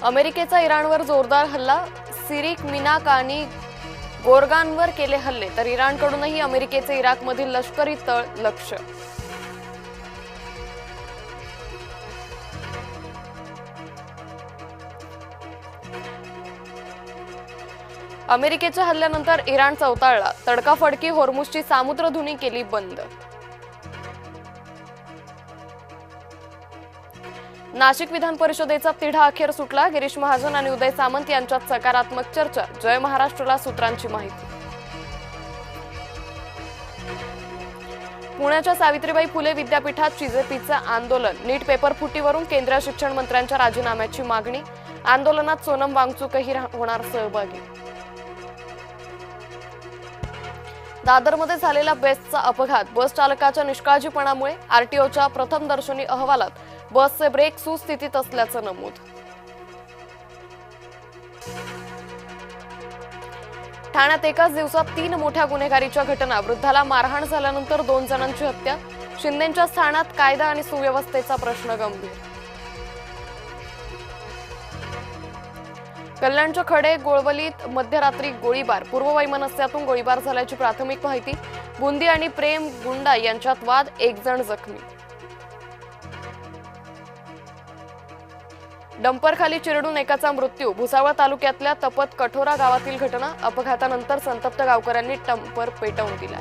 अमेरिकेचा इराणवर जोरदार हल्ला, सिरिक, मिनाक आणि गोरगानवर केले हल्ले, तर इराणकडूनही अमेरिकेचे इराकमधील लष्करी तळ लक्ष्य. अमेरिकेच्या हल्ल्यानंतर इराण चवताळला, तडकाफडकी होर्मुझची सामुद्रधुनी केली बंद. नाशिक विधान परिषदेचा तिढा अखेर सुटला, गिरीश महाजन आणि उदय सामंत यांच्यात सकारात्मक चर्चा, जय महाराष्ट्राला सूत्रांची माहिती. पुण्याच्या सावित्रीबाई फुले विद्यापीठात बीजेपीचे आंदोलन, नीट पेपर फुटीवरून केंद्रीय शिक्षण मंत्र्यांच्या राजीनाम्याची मागणी, आंदोलनात सोनम वांगचुकही होणार सहभागी. दादरमध्ये झालेला बेस्टचा अपघात, बस चालकाच्या निष्काळजीपणामुळे, आरटीओच्या प्रथमदर्शनी अहवालात बसचे ब्रेक सुस्थितीत असल्याचं नमूद. ठाण्यात एकाच दिवसात 3 मोठ्या गुन्हेगारीच्या घटना, वृद्धाला मारहाण झाल्यानंतर 2 जणांची हत्या, शिंदेंच्या ठाण्यात कायदा आणि सुव्यवस्थेचा प्रश्न गंभीर. कल्याणच्या खडे गोळवलीत मध्यरात्री गोळीबार, पूर्ववैमनस्यातून गोळीबार झाल्याची प्राथमिक माहिती, बुंदी आणि प्रेम गुंडा यांच्यात वाद, 1 जण जखमी. डंपरखाली चिरडून एकाचा मृत्यू, भुसावळ तालुक्यातल्या तपत कठोरा गावातील घटना, अपघातानंतर संतप्त गावकऱ्यांनी डंपर पेटवून दिला.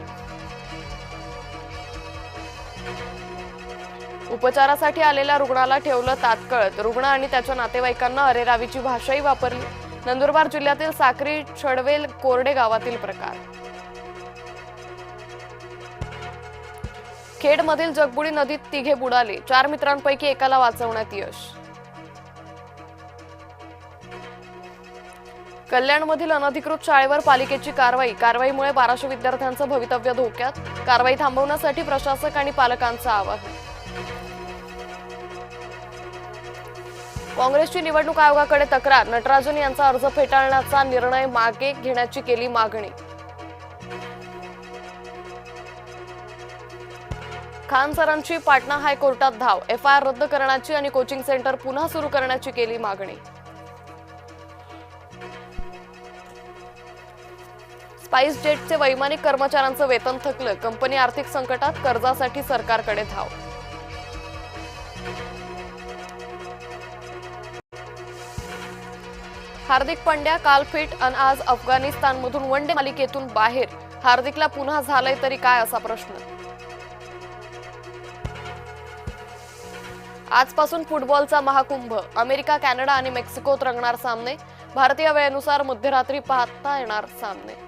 उपचारासाठी आलेल्या रुग्णाला ठेवलं तात्कळत, रुग्ण आणि त्याच्या नातेवाईकांना अरेरावीची भाषाही वापरली. नंदुरबार जिल्ह्यातील साक्री छडवेल कोरडे गावातील प्रकार. खेडमधील जगबुडी नदीत 3 बुडाले, 4 मित्रांपैकी एकाला वाचवण्यात यश. कल्याणमधील अनधिकृत शाळेवर पालिकेची कारवाईमुळे 1200 विद्यार्थ्यांचं भवितव्य धोक्यात, कारवाई थांबवण्यासाठी प्रशासक आणि पालकांचं आवाहन. काँग्रेसची निवडणूक आयोगाकडे तक्रार, नटराजन यांचा अर्ज फेटाळण्याचा निर्णय मागे घेण्याची केली मागणी. खान सरांची पाटणा हायकोर्टात धाव, एफआयआर रद्द करण्याची आणि कोचिंग सेंटर पुन्हा सुरू करण्याची केली मागणी. स्पाइस जेटचे वैमानिक कर्मचाऱ्यांचं वेतन थकलं, कंपनी आर्थिक संकटात, कर्जासाठी सरकारकडे धाव. हार्दिक पंड्या काल फिट आणि आज अफगाणिस्तानमधून वनडे मालिकेतून बाहेर, हार्दिकला पुन्हा झालंय तरी काय असा प्रश्न. आजपासून फुटबॉलचा महाकुंभ, अमेरिका, कॅनडा आणि मेक्सिकोत रंगणार सामने, भारतीय वेळेनुसार मध्यरात्री पाहता येणार सामने.